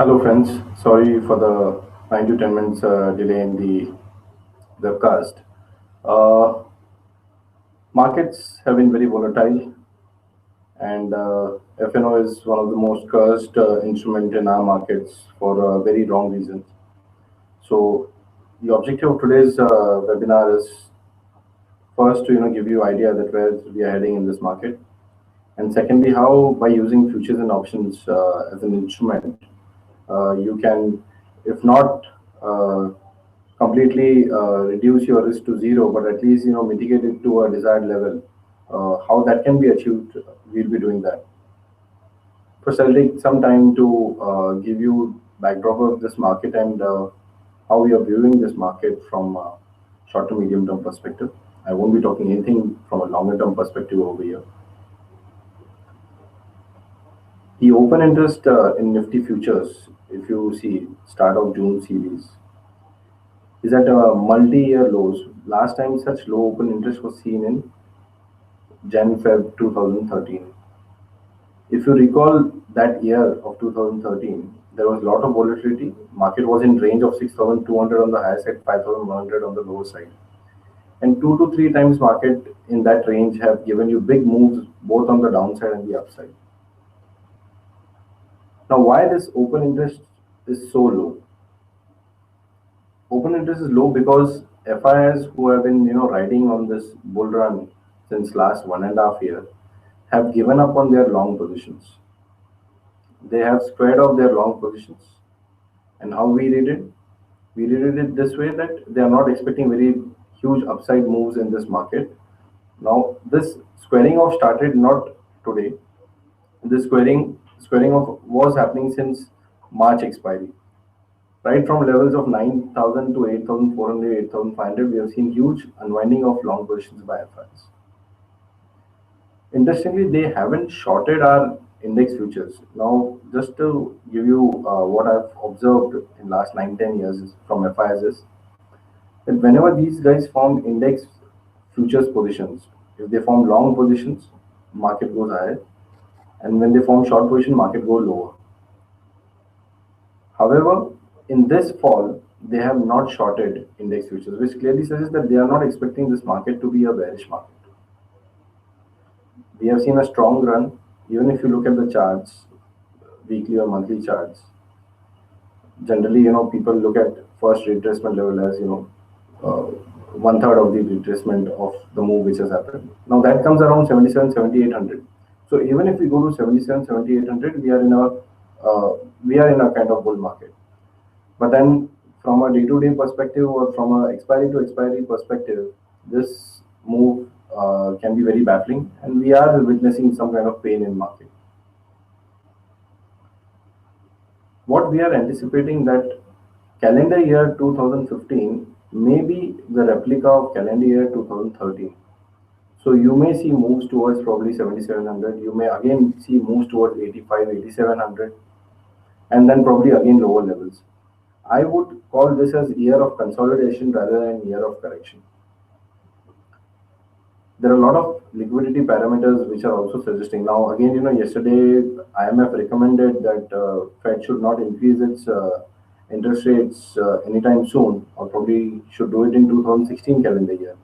Hello friends, sorry for the 9 to 10 minutes delay in the webcast. Uh, Markets have been very volatile, and F&O is one of the most cursed instrument in our markets for very wrong reasons. So the objective of today's webinar is first to give you idea that where we are heading in this market, and secondly how by using futures and options as an instrument you can, if not completely reduce your risk to zero, but at least mitigate it to a desired level. How that can be achieved, we'll be doing that. First, I'll take some time to give you backdrop of this market and how we are viewing this market from a short to medium term perspective. I won't be talking anything from a longer term perspective over here. The open interest in Nifty futures, if you see start of June series, is at a multi-year lows. Last time such low open interest was seen in Jan-Feb 2013. If you recall that year of 2013, there was a lot of volatility. Market was in range of 6,200 on the higher side, 5,100 on the lower side. And 2 to 3 times market in that range have given you big moves both on the downside and the upside. Now, why this open interest is so low? Open interest is low because FIs who have been riding on this bull run since last 1.5 years have given up on their long positions. They have squared off their long positions. And how we read it? We read it this way, that they are not expecting very huge upside moves in this market. Now this squaring off started not today. This squaring off was happening since March expiry. Right from levels of 9,000 to 8,400, 8,500, we have seen huge unwinding of long positions by FIs. Interestingly, they haven't shorted our index futures. Now, just to give you what I've observed in last 9-10 years from FIs is that whenever these guys form index futures positions, if they form long positions, market goes higher, and when they form short position, market goes lower. However, in this fall, they have not shorted index futures, which clearly suggests that they are not expecting this market to be a bearish market. We have seen a strong run, even if you look at the charts, weekly or monthly charts. Generally, people look at first retracement level as, 1/3 of the retracement of the move which has happened. Now that comes around 77, 7,800. So even if we go to 77, 7,800, we are in a kind of bull market. But then from a day-to-day perspective or from a expiry to expiry perspective, this move can be very baffling, and we are witnessing some kind of pain in market. What we are anticipating that calendar year 2015 may be the replica of calendar year 2013. So you may see moves towards probably 7,700. You may again see moves towards 85, 8,700, and then probably again lower levels. I would call this as year of consolidation rather than year of correction. There are a lot of liquidity parameters which are also suggesting. Now again, yesterday IMF recommended that Fed should not increase its interest rates anytime soon, or probably should do it in 2016 calendar year.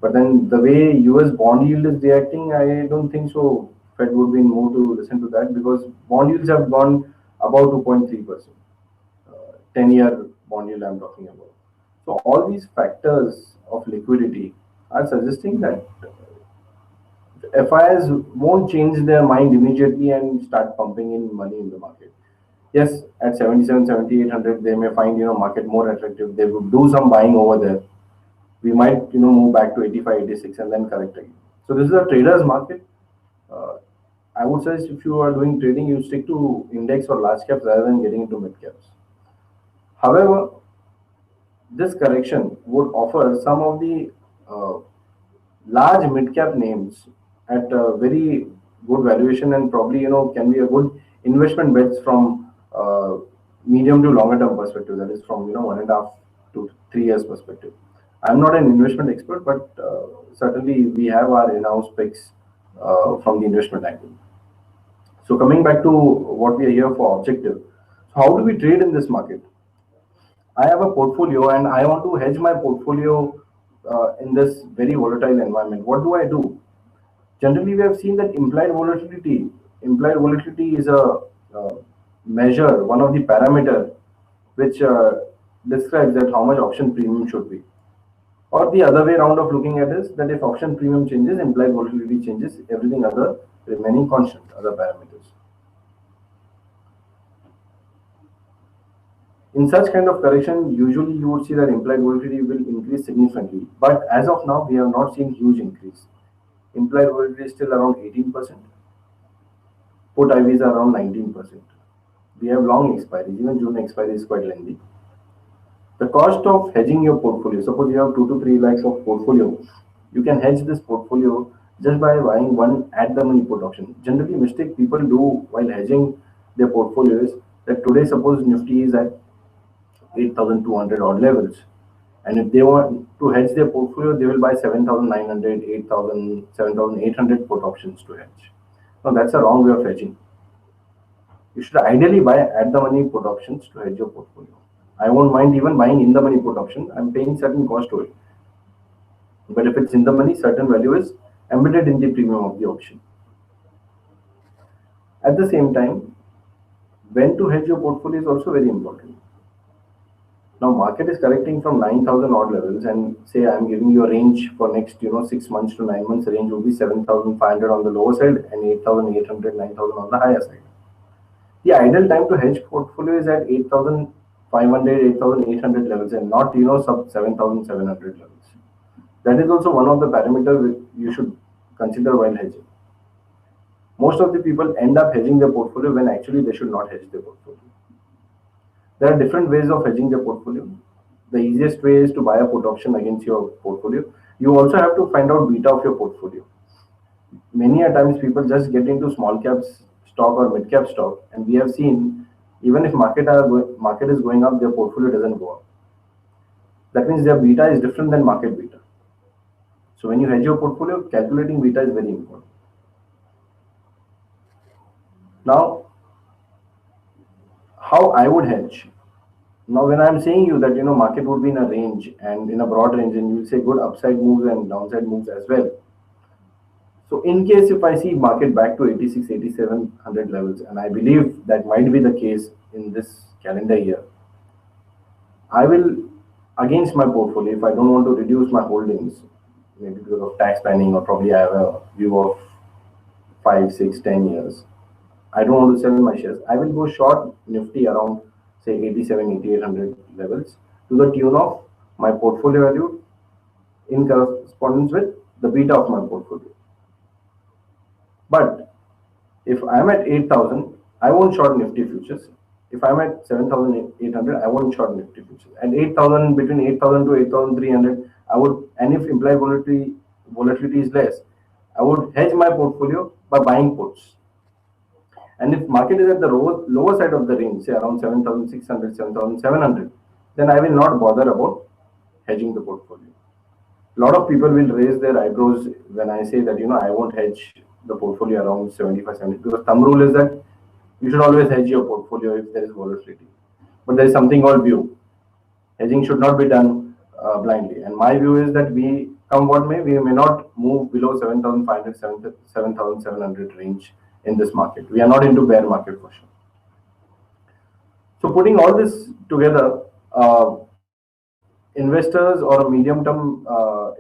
But then the way US bond yield is reacting, I don't think so Fed would be in mood to listen to that, because bond yields have gone above 2.3%. 10-year bond yield I'm talking about. So all these factors of liquidity are suggesting that FIs won't change their mind immediately and start pumping in money in the market. Yes, at 77, 7,800, they may find market more attractive. They would do some buying over there. We might move back to 85, 86 and then correct again. So this is a trader's market. I would suggest if you are doing trading, you stick to index or large caps rather than getting into mid caps. However, this correction would offer some of the large mid-cap names at a very good valuation, and probably can be a good investment bets from medium to longer term perspective. That is from 1.5 to 3 years perspective. I'm not an investment expert, but certainly we have our in-house picks from the investment angle. So coming back to what we are here for objective. So how do we trade in this market? I have a portfolio and I want to hedge my portfolio in this very volatile environment. What do I do? Generally, we have seen that implied volatility is a uh, measure, one of the parameter which describes that how much option premium should be. Or the other way around of looking at is that if option premium changes, implied volatility changes, everything other remaining constant, other parameters. In such kind of correction, usually you would see that implied volatility will increase significantly. But as of now, we have not seen huge increase. Implied volatility is still around 18%. Put IVs are around 19%. We have long expiries. Even June expiry is quite lengthy. The cost of hedging your portfolio, suppose you have 2 to 3 lakhs of portfolio, you can hedge this portfolio just by buying one at the money put option. Generally, mistake people do while hedging their portfolio is that today, suppose Nifty is at 8,200 odd levels. And if they want to hedge their portfolio, they will buy 7,900, 8,000, 7,800 put options to hedge. Now, that's a wrong way of hedging. You should ideally buy at the money put options to hedge your portfolio. I won't mind even buying in the money put option. I'm paying certain cost to it. But if it's in the money, certain value is embedded in the premium of the option. At the same time, when to hedge your portfolio is also very important. Now market is correcting from 9,000 odd levels, and say I'm giving you a range for next 6 months to 9 months. Range will be 7,500 on the lower side and 8,800, 9,000 on the higher side. The ideal time to hedge portfolio is at 8,500, 8,800 levels, and not sub 7,700 levels. That is also one of the parameters you should consider while hedging. Most of the people end up hedging their portfolio when actually they should not hedge their portfolio. There are different ways of hedging their portfolio. The easiest way is to buy a put option against your portfolio. You also have to find out beta of your portfolio. Many a times people just get into small caps stock or mid cap stock, and we have seen even if market is going up, their portfolio doesn't go up. That means their beta is different than market beta. So when you hedge your portfolio, calculating beta is very important. Now, how I would hedge? Now, when I'm saying you that market would be in a range and in a broad range, and you will say good upside moves and downside moves as well. So in case if I see market back to 86, 8700 levels, and I believe that might be the case in this calendar year, I will, against my portfolio, if I don't want to reduce my holdings, maybe because of tax planning or probably I have a view of 5, 6, 10 years, I don't want to sell my shares. I will go short Nifty around say 87, 8800 levels to the tune of my portfolio value in correspondence with the beta of my portfolio. But if I'm at 8,000, I won't short Nifty futures. If I'm at 7,800, I won't short Nifty futures. At 8,000, between 8,000 to 8,300, I would, and if implied volatility is less, I would hedge my portfolio by buying puts. And if market is at the lower side of the range, say around 7,600, 7,700, then I will not bother about hedging the portfolio. A lot of people will raise their eyebrows when I say that I won't hedge the portfolio around 75, 70, because thumb rule is that you should always hedge your portfolio if there is volatility. But there is something called view. Hedging should not be done blindly. And my view is that we come what may, we may not move below 7,500, 7,700 range in this market. We are not into bear market for sure. So putting all this together, investors or a medium-term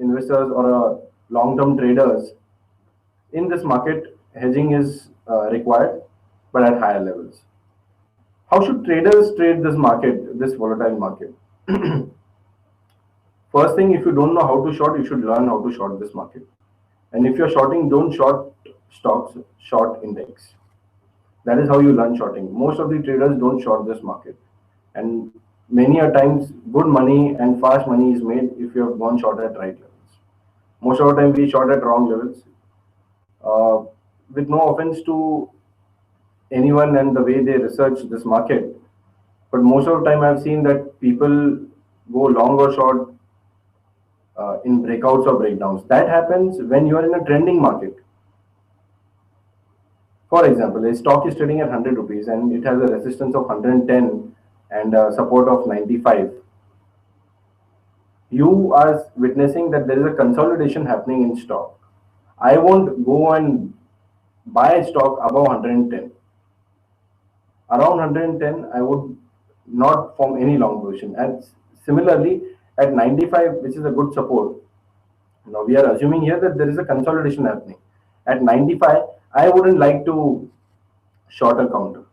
investors or a long-term traders in this market, hedging is required, but at higher levels. How should traders trade this market, this volatile market? First thing, if you don't know how to short, you should learn how to short this market. And if you're shorting, don't short stocks, short index. That is how you learn shorting. Most of the traders don't short this market. And many a times, good money and fast money is made if you have gone short at right levels. Most of the time, we short at wrong levels. With no offense to anyone and the way they research this market, but most of the time I've seen that people go long or short in breakouts or breakdowns. That happens when you are in a trending market. For example, a stock is trading at 100 rupees and it has a resistance of 110 and a support of 95. You are witnessing that there is a consolidation happening in stock. I won't go and buy stock above 110. Around 110, I would not form any long position. And similarly, at 95, which is a good support, now we are assuming here that there is a consolidation happening. At 95, I wouldn't like to short a counter.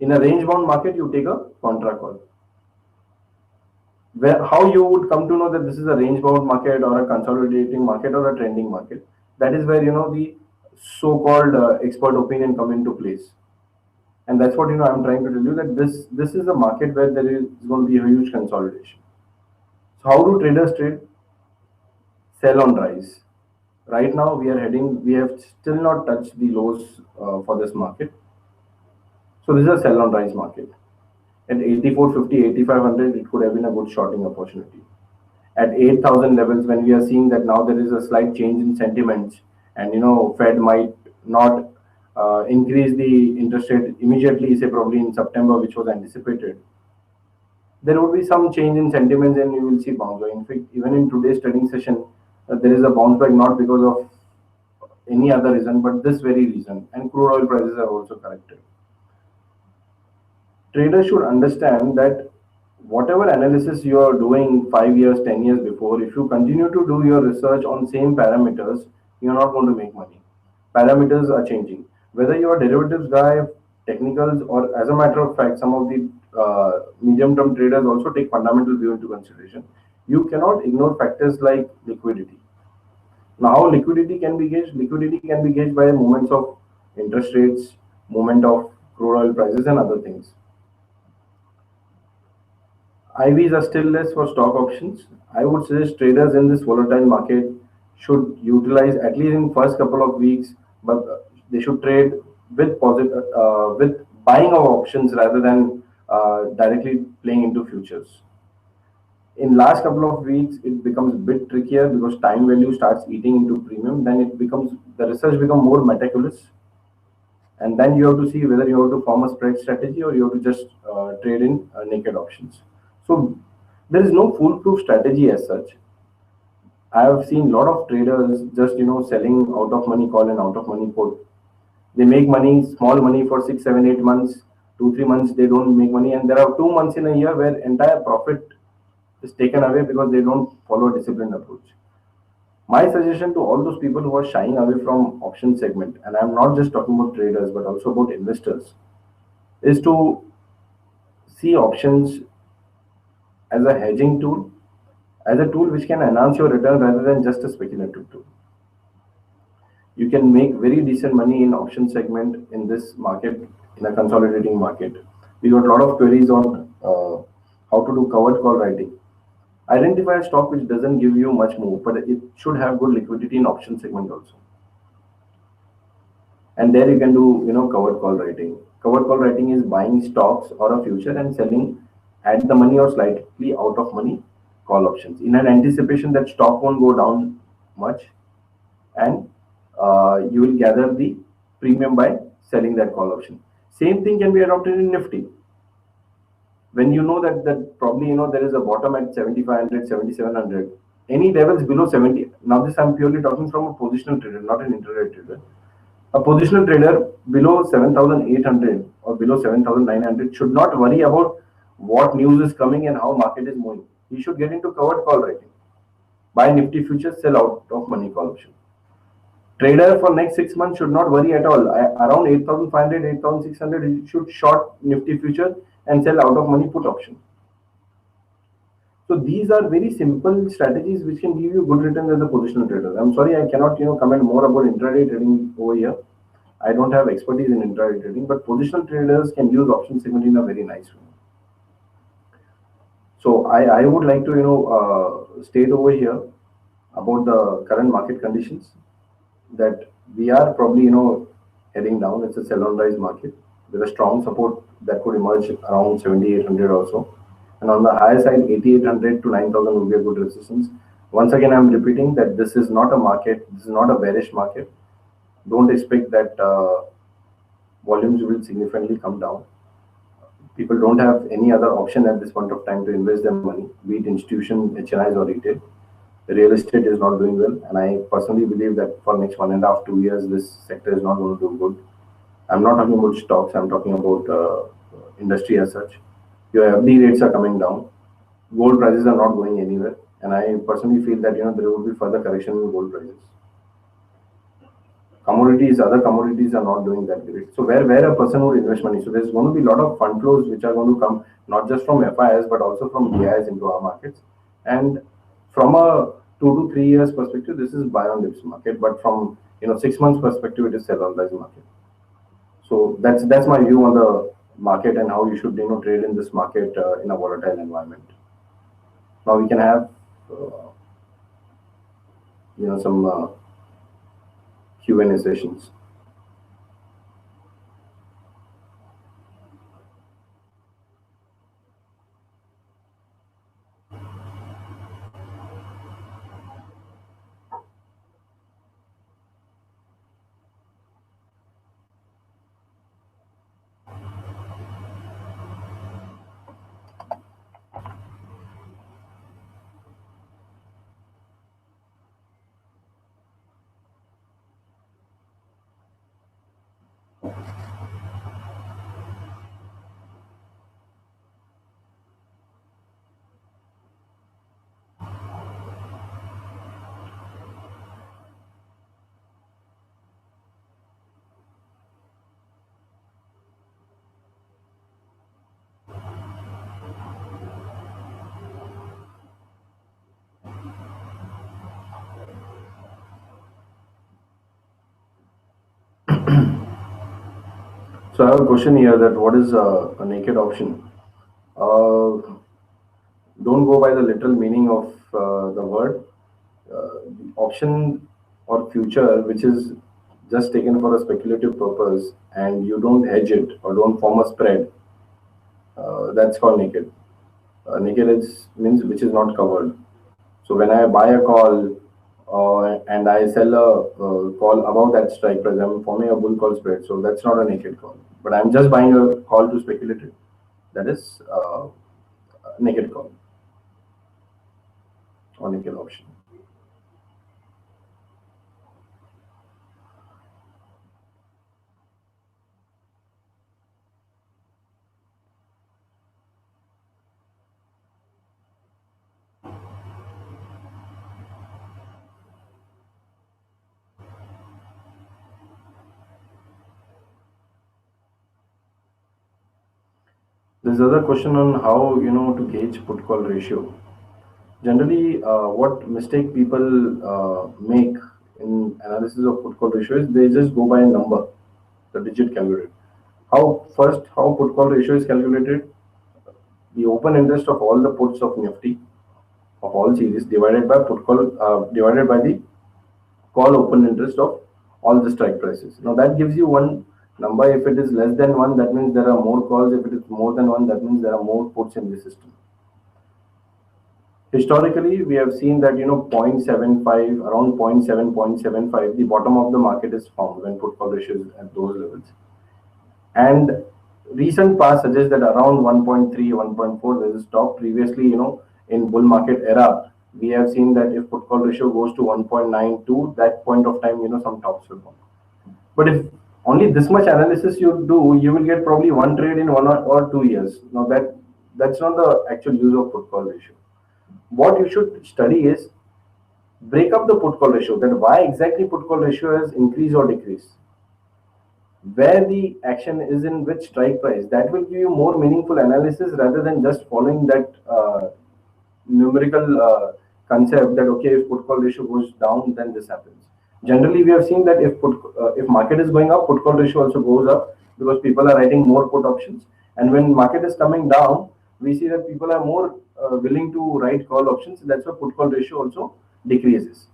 In a range bound market, you take a contra call. Where how you would come to know that this is a range bound market or a consolidating market or a trending market? That is where the so-called expert opinion come into place. And that's what I'm trying to tell you, that this is a market where there is going to be a huge consolidation. So how do traders trade? Sell on rise. Right now we have still not touched the lows for this market. So this is a sell on rise market. At 84.50, 8500, it could have been a good shorting opportunity. At 8,000 levels, when we are seeing that now there is a slight change in sentiments, and Fed might not increase the interest rate immediately, say probably in September, which was anticipated. There would be some change in sentiments, and you will see bounce back. In fact, even in today's trading session, there is a bounce back not because of any other reason, but this very reason. And crude oil prices have also corrected. Traders should understand that whatever analysis you are doing 5 years, 10 years before, if you continue to do your research on same parameters, you're not going to make money. Parameters are changing. Whether you are derivatives guy, technicals, or as a matter of fact, some of the medium-term traders also take fundamental view into consideration. You cannot ignore factors like liquidity. Now, how liquidity can be gauged? Liquidity can be gauged by movements of interest rates, movement of crude oil prices, and other things. IVs are still less for stock options. I would suggest traders in this volatile market should utilize, at least in first couple of weeks, but they should trade with with buying of options rather than directly playing into futures. In last couple of weeks, it becomes a bit trickier because time value starts eating into premium. Then the research become more meticulous, and then you have to see whether you have to form a spread strategy or you have to just trade in naked options. So there is no foolproof strategy as such. I have seen a lot of traders just selling out of money call and out of money put. They make money, small money for 6, 7, 8 months, 2, 3 months they don't make money, and there are 2 months in a year where entire profit is taken away because they don't follow a disciplined approach. My suggestion to all those people who are shying away from option segment, and I'm not just talking about traders but also about investors, is to see options as a hedging tool, as a tool which can enhance your return rather than just a speculative tool. You can make very decent money in option segment in this market, in a consolidating market. We got a lot of queries on how to do covered call writing. Identify a stock which doesn't give you much move, but it should have good liquidity in option segment also. And there you can do covered call writing. Covered call writing is buying stocks or a future and selling at the money or slightly out of money call options in an anticipation that stock won't go down much, and you will gather the premium by selling that call option. Same thing can be adopted in Nifty. When you know that probably there is a bottom at 7,500, 7,700, any levels below 70. Now this I'm purely talking from a positional trader, not an intraday trader. A positional trader below 7,800 or below 7,900 should not worry about what news is coming and how market is moving. He should get into covered call writing. Buy Nifty futures, sell out of money call option. Trader for next 6 months should not worry at all. Around 8,500, 8,600, he should short Nifty future and sell out of money put option. So these are very simple strategies which can give you good returns as a positional trader. I'm sorry, I cannot comment more about intraday trading over here. I don't have expertise in intraday trading, but positional traders can use option segment in a very nice way. So I would like to state over here about the current market conditions, that we are probably heading down. It's a sell on rise market with a strong support that could emerge around 7,800 or so. And on the higher side, 8,800 to 9,000 would be a good resistance. Once again, I'm repeating that this is not a market. This is not a bearish market. Don't expect that volumes will significantly come down. People don't have any other option at this point of time to invest their money, be it institution, HNIs or retail. Real estate is not doing well, and I personally believe that for next 1.5, 2 years, this sector is not going to do good. I'm not talking about stocks. I'm talking about industry as such. Your FD rates are coming down. Gold prices are not going anywhere, and I personally feel that there will be further correction in gold prices. Other commodities are not doing that great. So where a person would invest money? So there's going to be a lot of fund flows which are going to come not just from FIs but also from DIs into our markets. And from a 2 to 3 years perspective, this is buy on dips market. But from 6 months perspective, it is sell on rise market. So that's my view on the market and how you should trade in this market in a volatile environment. Now we can have some Q&A sessions. So I have a question here that what is a naked option? Uh, don't go by the literal meaning of the word. The option or future, which is just taken for a speculative purpose, and you don't hedge it or don't form a spread, that's called naked. Naked is means which is not covered. So when I buy a call and I sell a call above that strike price, I'm forming a bull call spread. So that's not a naked call. But I'm just buying a call to speculate it. That is naked call or naked option. There's other question on how to gauge put call ratio. Generally, what mistake people make in analysis of put call ratio is they just go by a number, the digit calculated. How put call ratio is calculated? The open interest of all the puts of Nifty of all series divided by the call open interest of all the strike prices. Now that gives you one number. If it is less than one, that means there are more calls. If it is more than one, that means there are more puts in the system. Historically, we have seen that 0.75, around zero point 0.7, 0.75, the bottom of the market is found when put call ratio is at those levels. And recent past suggests that around 1.3, 1.4 there is a stop. Previously, in bull market era, we have seen that if put call ratio goes to 1.92, that point of time, some tops will come. But if only this much analysis you do, you will get probably one trade in 1 or 2 years. Now that's not the actual use of put call ratio. What you should study is break up the put call ratio, that why exactly put call ratio has increased or decreased, where the action is in which strike price. That will give you more meaningful analysis rather than just following that numerical concept that okay, if put call ratio goes down, then this happens. Generally, we have seen that if market is going up, put call ratio also goes up because people are writing more put options. And when market is coming down, we see that people are more willing to write call options. That's why put call ratio also decreases.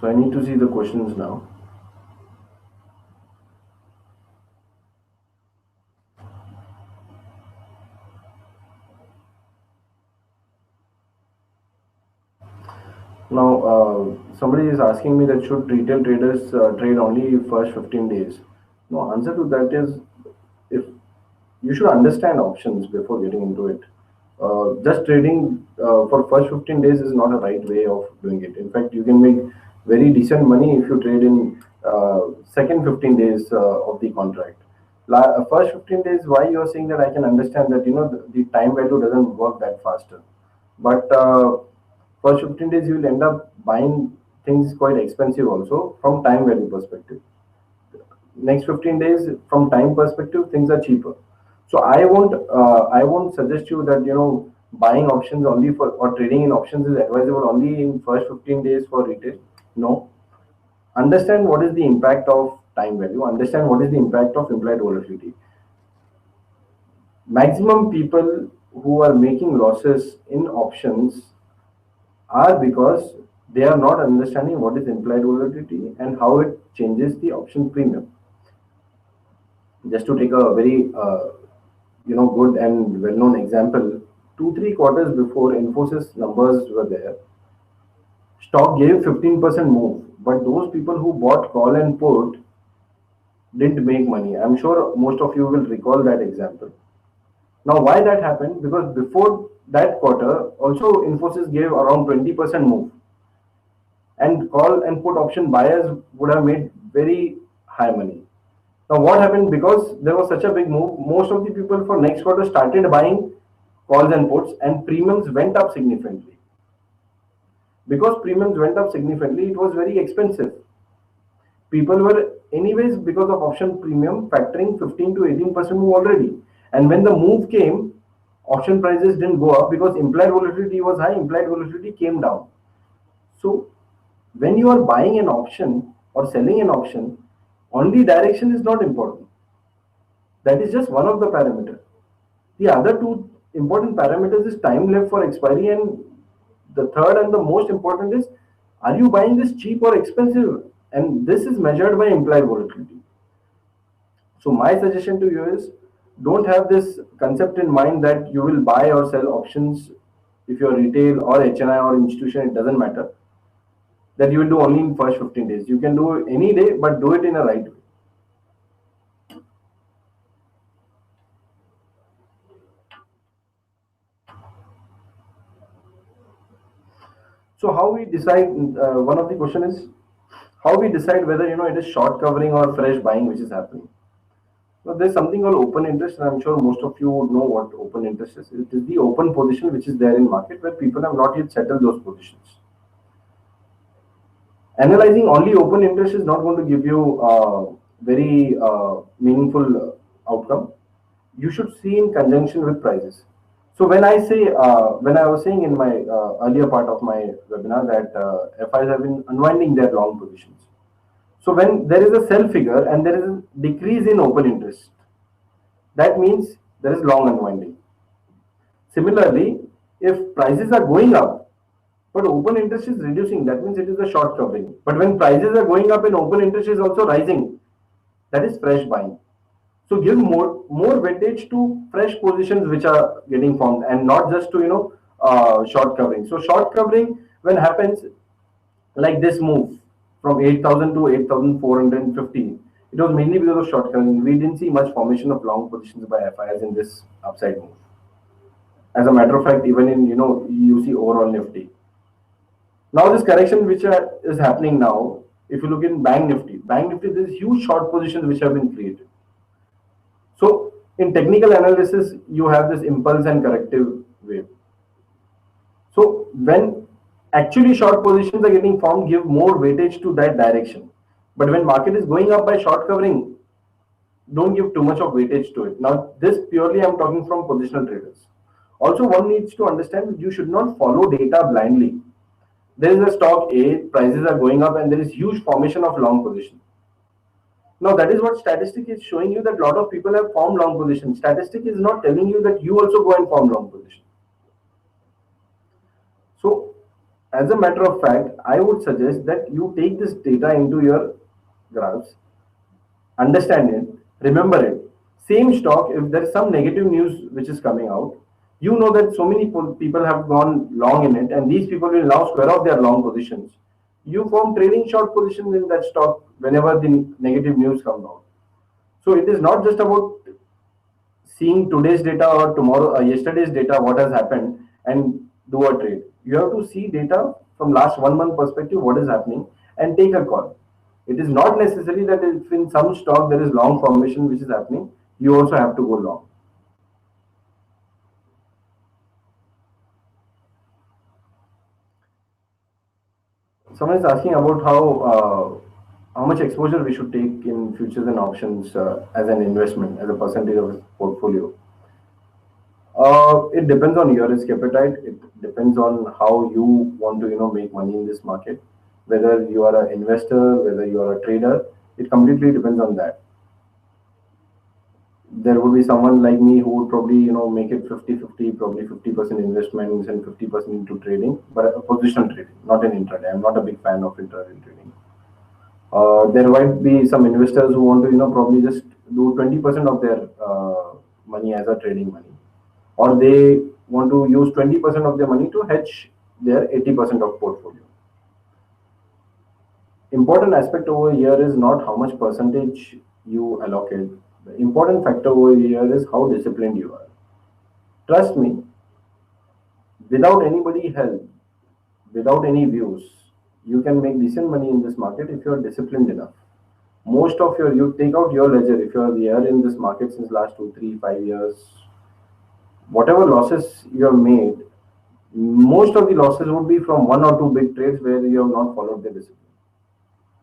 So I need to see the questions now. Now, somebody is asking me that should retail traders trade only first 15 days? No, answer to that is, if you should understand options before getting into it. Just trading for first 15 days is not a right way of doing it. In fact, you can make very decent money if you trade in second 15 days of the contract. First 15 days, why you are saying that, I can understand that, the time value doesn't work that faster. But first 15 days you will end up buying things quite expensive also from time value perspective. Next 15 days from time perspective things are cheaper. So I won't suggest you that, buying options only for, or trading in options is advisable only in first 15 days for retail. No, understand what is the impact of time value, understand what is the impact of implied volatility. Maximum people who are making losses in options are because they are not understanding what is implied volatility and how it changes the option premium. Just to take a very good and well-known example, 2 3 quarters before Infosys numbers were there, stock gave 15% move, but those people who bought call and put didn't make money. I'm sure most of you will recall that example. Now, why that happened? Because before that quarter, also Infosys gave around 20% move, and call and put option buyers would have made very high money. Now, what happened? Because there was such a big move, most of the people for next quarter started buying calls and puts, and premiums went up significantly. Because premiums went up significantly, it was very expensive. People were, anyways, because of option premium, factoring 15 to 18% move already. And when the move came, option prices didn't go up because implied volatility was high, implied volatility came down. So, when you are buying an option or selling an option, only direction is not important. That is just one of the parameters. The other two important parameters is time left for expiry, and the third and the most important is, are you buying this cheap or expensive? And this is measured by implied volatility. So my suggestion to you is, don't have this concept in mind that you will buy or sell options if you're retail or HNI or institution, it doesn't matter, that you will do only in first 15 days. You can do any day, but do it in a right way. So how we decide, one of the question is, how we decide whether, it is short covering or fresh buying which is happening. Now, there's something called open interest, and I'm sure most of you would know what open interest is. It is the open position which is there in market where people have not yet settled those positions. Analyzing only open interest is not going to give you very meaningful outcome. You should see in conjunction with prices. So when I say, when I was saying in my earlier part of my webinar that FIs have been unwinding their long positions. So when there is a sell figure and there is a decrease in open interest, that means there is long unwinding. Similarly, if prices are going up but open interest is reducing, that means it is a short covering. But when prices are going up and open interest is also rising, that is fresh buying. So give more weightage to fresh positions which are getting formed, and not just to short covering. So short covering when happens like this move from 8,000 to 8,450, it was mainly because of short covering. We didn't see much formation of long positions by FIs in this upside move. As a matter of fact, even in you see overall Nifty. Now this correction which is happening now, if you look in Bank Nifty, there's huge short positions which have been created. So in technical analysis, you have this impulse and corrective wave. So when actually short positions are getting formed, give more weightage to that direction. But when market is going up by short covering, don't give too much of weightage to it. Now this purely I'm talking from positional traders. Also, one needs to understand you should not follow data blindly. There is a stock A, prices are going up, and there is huge formation of long position. Now that is what statistic is showing you, that a lot of people have formed long position. Statistic is not telling you that you also go and form long position. So As a matter of fact, I would suggest that you take this data into your graphs, understand it, remember it. Same stock, if there's some negative news which is coming out, you know that so many people have gone long in it, and these people will now square off their long positions. You form trading short positions in that stock whenever the negative news comes out. So it is not just about seeing today's data or tomorrow yesterday's data what has happened and do a trade. You have to see data from last 1 month perspective what is happening and take a call. It is not necessary that if in some stock there is long formation which is happening, you also have to go long. Someone is asking about how much exposure we should take in futures and options as an investment as a percentage of his portfolio. It depends on your risk appetite. It depends on how you want to, make money in this market. Whether you are an investor, whether you are a trader, it completely depends on that. There would be someone like me who would probably, make it 50-50, probably 50% investments and 50% into trading, but a positional trading, not an intraday. I'm not a big fan of intraday trading. There might be some investors who want to, probably just do 20% of their money as a trading money, or they want to use 20% of their money to hedge their 80% of portfolio. Important aspect over here is not how much percentage you allocate. The important factor over here is how disciplined you are. Trust me, without anybody help, without any views, you can make decent money in this market if you are disciplined enough. Most of your you take out your ledger if you are there in this market since last 2, 3, 5 years, whatever losses you have made, most of the losses would be from one or two big trades where you have not followed the discipline.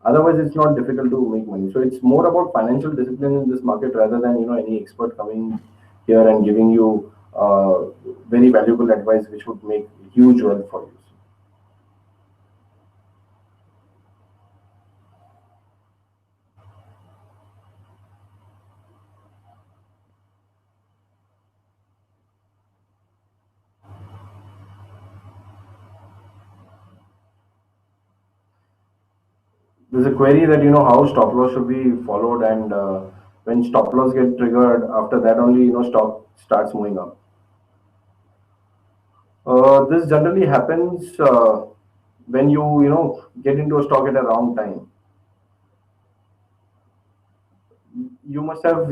Otherwise, it's not difficult to make money. So it's more about financial discipline in this market rather than any expert coming here and giving you very valuable advice which would make huge wealth for you. There's a query that how stop loss should be followed, and when stop loss get triggered, after that only stock starts moving up. This generally happens when you get into a stock at a wrong time. You must have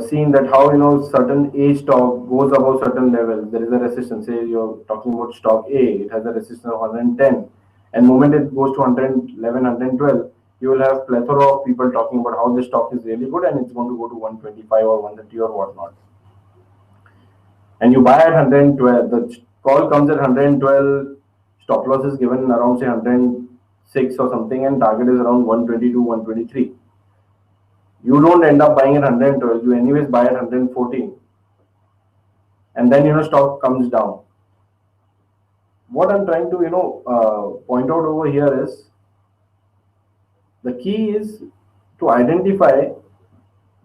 seen that how certain A stock goes above certain level, there is a resistance. Say you're talking about stock A, it has a resistance of 110, and moment it goes to 111, 112, you will have plethora of people talking about how this stock is really good and it's going to go to 125 or 130 or whatnot, and you buy at 112. The call comes at 112, stop loss is given around say 106 or something, and target is around 120 to 123. You don't end up buying at 112, you anyways buy at 114, and then stock comes down. What I'm trying to point out over here is the key is to identify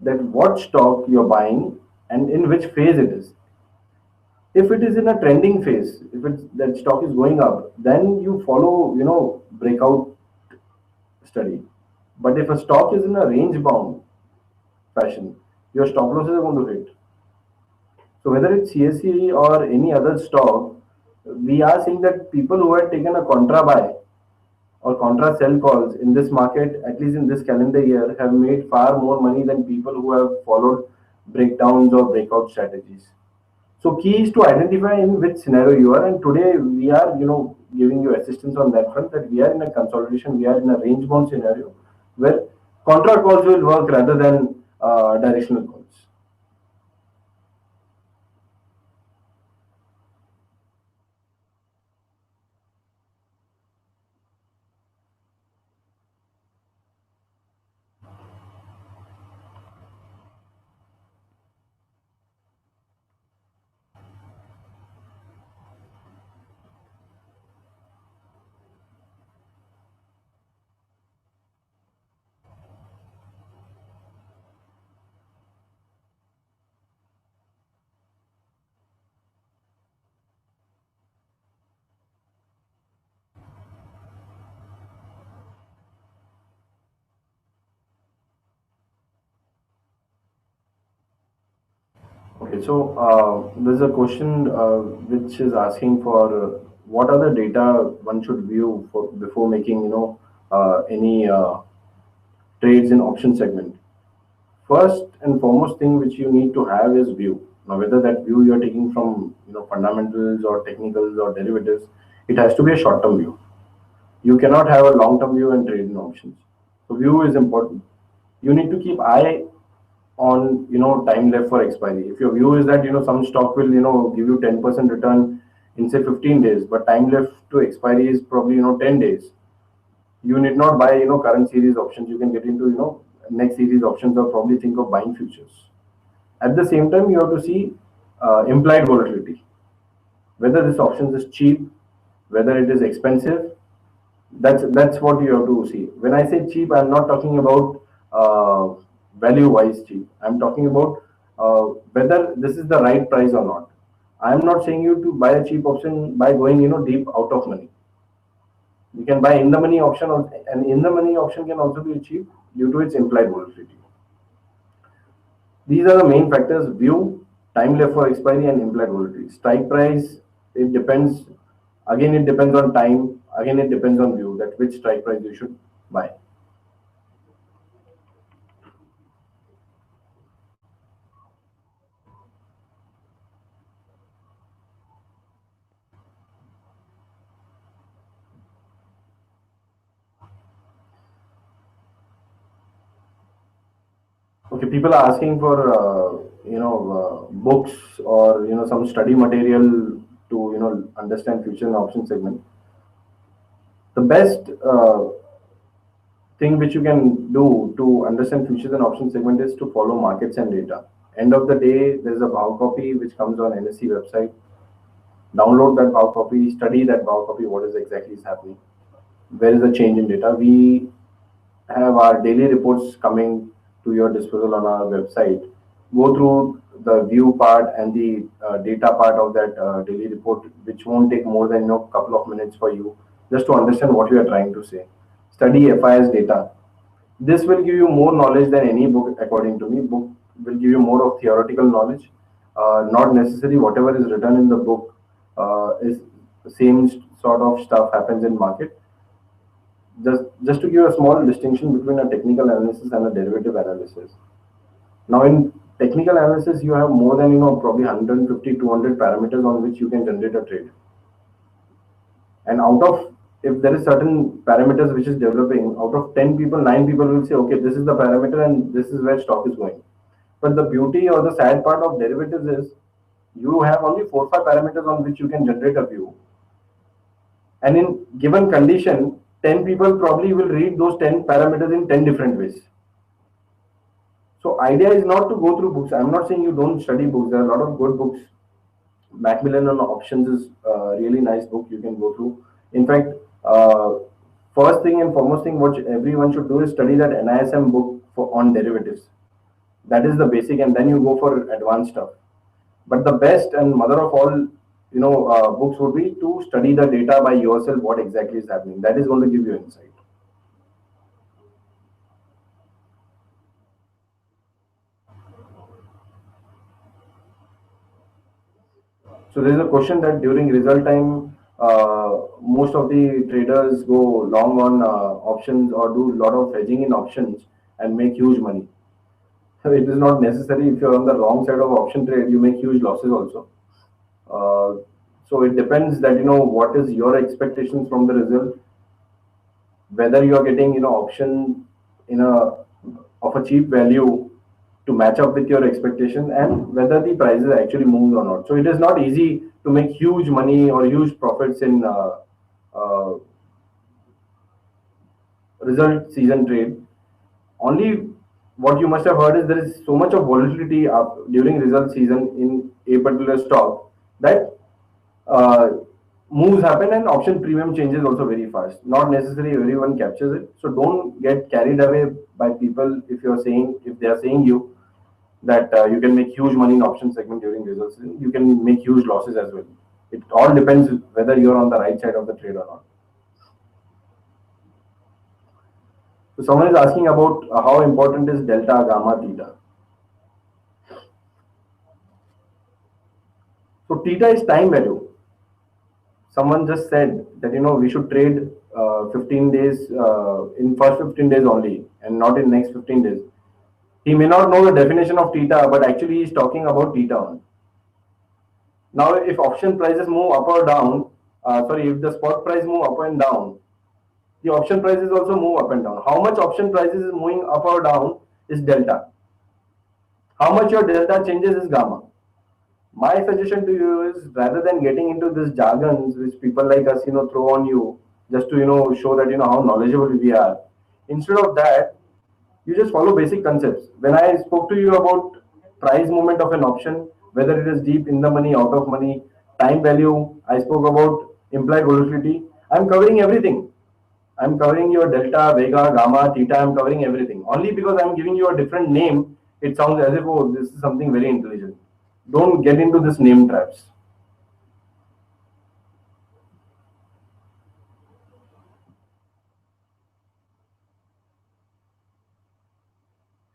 that what stock you're buying and in which phase it is. If it is in a trending phase, if it's that stock is going up, then you follow breakout study. But if a stock is in a range bound fashion, your stop losses are going to hit. So whether it's CSE or any other stock, we are seeing that people who had taken a contra buy or contra sell calls in this market, at least in this calendar year, have made far more money than people who have followed breakdowns or breakout strategies. So key is to identify in which scenario you are, and today we are, giving you assistance on that front. That we are in a consolidation, we are in a range bound scenario where contra calls will work rather than directional calls. Okay, so there's a question which is asking for what are the data one should view for before making any trades in option segment. First and foremost thing which you need to have is view. Now, whether that view you're taking from fundamentals or technicals or derivatives, it has to be a short-term view. You cannot have a long-term view and trade in options. So view is important. You need to keep eye on time left for expiry. If your view is that some stock will give you 10% return in say 15 days, but time left to expiry is probably 10 days, you need not buy current series options. You can get into next series options or probably think of buying futures. At the same time, you have to see implied volatility, whether this option is cheap, whether it is expensive. That's what you have to see. When I say cheap, I'm not talking about value wise cheap. I'm talking about whether this is the right price or not. I'm not saying you to buy a cheap option by going deep out of money. You can buy in the money option and in the money option can also be cheap due to its implied volatility. These are the main factors: view, time left for expiry, and implied volatility. Strike price, it depends. Again, it depends on time. Again, it depends on view that which strike price you should buy. Okay, people are asking for books or some study material to understand future and option segment. The best thing which you can do to understand futures and option segment is to follow markets and data. End of the day, there's a bow copy which comes on NSE website. Download that bow copy, study that bow copy, what is exactly is happening, where is the change in data. We have our daily reports coming to your disposal on our website. Go through the view part and the data part of that daily report, which won't take more than couple of minutes for you just to understand what we are trying to say. Study FIS data. This will give you more knowledge than any book, according to me. Book will give you more of theoretical knowledge. Not necessarily whatever is written in the book is the same sort of stuff happens in market. Just to give a small distinction between a technical analysis and a derivative analysis. Now, in technical analysis, you have more than probably 150, 200 parameters on which you can generate a trade. And out of, if there is certain parameters which is developing, out of 10 people, 9 people will say, okay, this is the parameter and this is where stock is going. But the beauty or the sad part of derivatives is you have only 4 5 parameters on which you can generate a view. And in given condition, 10 people probably will read those 10 parameters in 10 different ways. So idea is not to go through books. I'm not saying you don't study books. There are a lot of good books. Macmillan on options is a really nice book you can go through. In fact, first thing and foremost thing what everyone should do is study that NISM book on derivatives. That is the basic, and then you go for advanced stuff. But the best and mother of all books would be to study the data by yourself, what exactly is happening. That is going to give you insight. So there is a question that during result time, most of the traders go long on options or do a lot of hedging in options and make huge money. So it is not necessary. If you're on the wrong side of option trade, you make huge losses also. So it depends that what is your expectations from the result, whether you are getting option in a of a cheap value to match up with your expectation, and whether the prices actually moves or not. So it is not easy to make huge money or huge profits in uh, result season trade. Only what you must have heard is there is so much of volatility up during result season in a particular stock that uh, moves happen and option premium changes also very fast. Not necessarily everyone captures it. So don't get carried away by people if they are saying you that you can make huge money in option segment during results season. You can make huge losses as well. It all depends whether you're on the right side of the trade or not. So someone is asking about how important is delta, gamma, theta. So theta is time value. Someone just said that we should trade 15 days in first 15 days only and not in next 15 days. He may not know the definition of theta, but actually he's talking about theta on. Now, if option prices move up or down, if the spot price move up and down, the option prices also move up and down. How much option prices is moving up or down is delta. How much your delta changes is gamma. My suggestion to you is, rather than getting into this jargons which people like us throw on you just to show that how knowledgeable we are, instead of that, you just follow basic concepts. When I spoke to you about price movement of an option, whether it is deep, in the money, out of money, time value, I spoke about implied volatility. I'm covering everything. I'm covering your delta, vega, gamma, theta. I'm covering everything. Only because I'm giving you a different name, it sounds as if, oh, this is something very intelligent. Don't get into this name traps.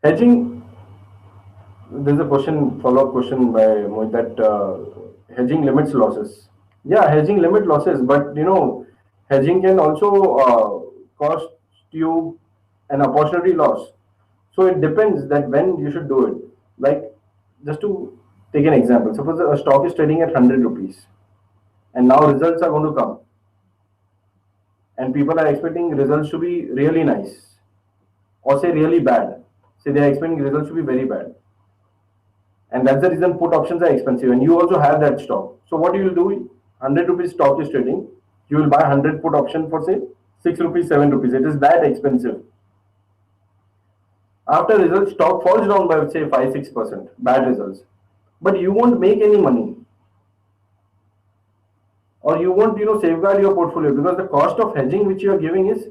Hedging, there's a question, follow-up question by Mohit, that hedging limits losses. Yeah, hedging limit losses, but hedging can also cost you an opportunity loss. So it depends that when you should do it. Like, just to take an example, suppose a stock is trading at 100 rupees and now results are going to come and people are expecting results to be really nice or say really bad. Say they are expecting results to be very bad. And that's the reason put options are expensive and you also have that stock. So what you will do, 100 rupees stock is trading, you will buy 100 put option for say 6 rupees, 7 rupees. It is that expensive. After results, stock falls down by say 5-6%, bad results. But you won't make any money. Or you won't safeguard your portfolio because the cost of hedging which you are giving is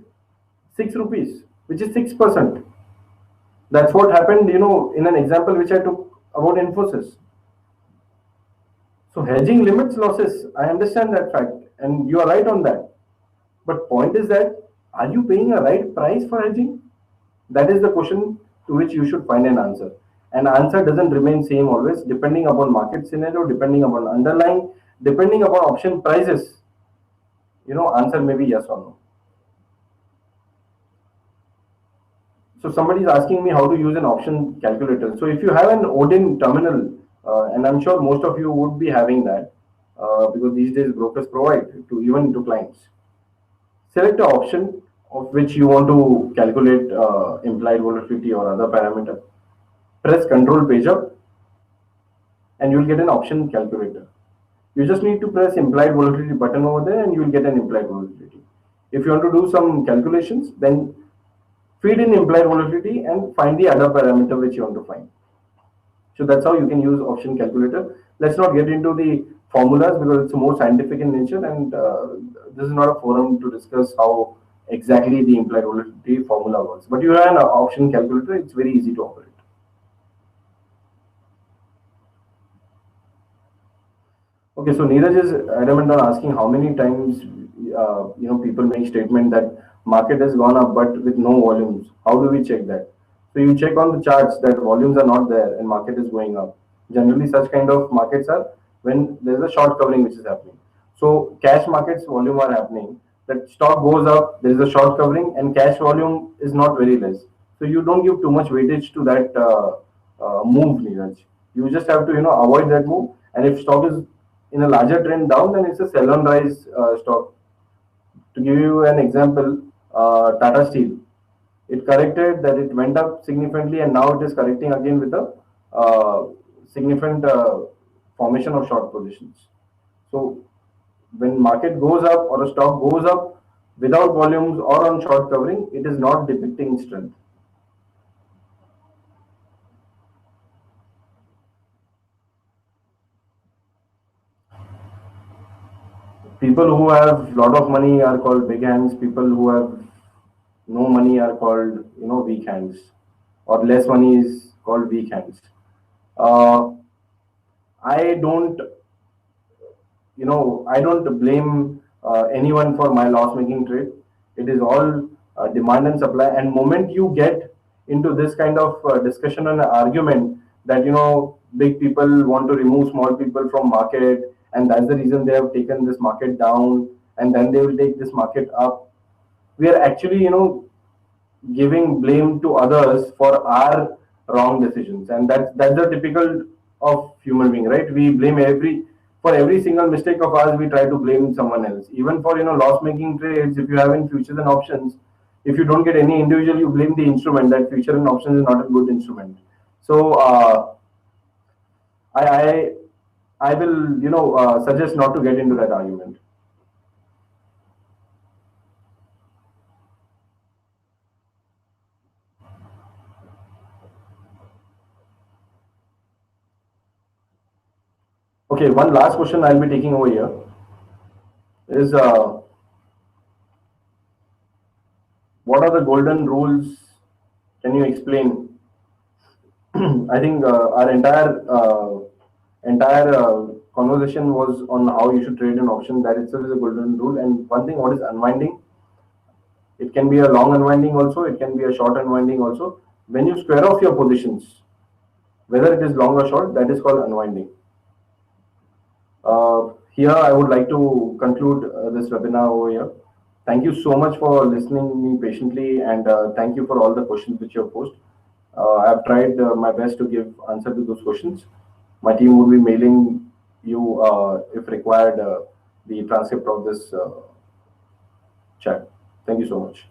6 rupees, which is 6%. That's what happened, in an example which I took about Infosys. So hedging limits losses. I understand that fact, and you are right on that. But point is that, are you paying a right price for hedging? That is the question to which you should find an answer. And answer doesn't remain same always, depending upon market scenario, depending upon underlying, depending upon option prices. Answer may be yes or no. So somebody is asking me how to use an option calculator. So if you have an Odin terminal, and I'm sure most of you would be having that, because these days brokers provide to even to clients. Select the option of which you want to calculate implied volatility or other parameter. Press Control page up, and you will get an option calculator. You just need to press implied volatility button over there, and you will get an implied volatility. If you want to do some calculations, then feed in implied volatility and find the other parameter which you want to find. So that's how you can use option calculator. Let's not get into the formulas because it's more scientific in nature, and this is not a forum to discuss how exactly the implied volatility formula works. But you have an option calculator, it's very easy to operate. Okay, so Neeraj is adamant on asking how many times people make statement that market has gone up but with no volumes. How do we check that? So you check on the charts that volumes are not there and market is going up. Generally, such kind of markets are when there is a short covering which is happening. So cash markets volume are happening. That stock goes up, there is a short covering, and cash volume is not very less. So you don't give too much weightage to that move, Neeraj. You just have to avoid that move. And if stock is in a larger trend down, then it's a sell on rise stock. To give you an example, Tata Steel, it corrected, that it went up significantly, and now it is correcting again with a significant formation of short positions. So when market goes up or a stock goes up without volumes or on short covering, it is not depicting strength. People who have lot of money are called big hands. People who have no money are called weak hands, or less money is called weak hands. uh, I don't I don't blame anyone for my loss making trade. It is all demand and supply, and moment you get into this kind of discussion and argument that big people want to remove small people from market and that's the reason they have taken this market down, and then they will take this market up. We are actually, giving blame to others for our wrong decisions, and that's the typical of human being, right? We blame for every single mistake of ours. We try to blame someone else. Even for loss making trades, if you have in futures and options, if you don't get any individual, you blame the instrument, that future and options is not a good instrument. So I I I will suggest not to get into that argument. Okay, one last question I'll be taking over here is, what are the golden rules? Can you explain? I think our entire conversation was on how you should trade an option. That itself is a golden rule. And one thing, what is unwinding? It can be a long unwinding also. It can be a short unwinding also. When you square off your positions, whether it is long or short, that is called unwinding. Here, I would like to conclude this webinar over here. Thank you so much for listening me patiently, and thank you for all the questions which you have posed. I've tried my best to give answer to those questions. My team would be mailing you, if required, the transcript of this chat. Thank you so much.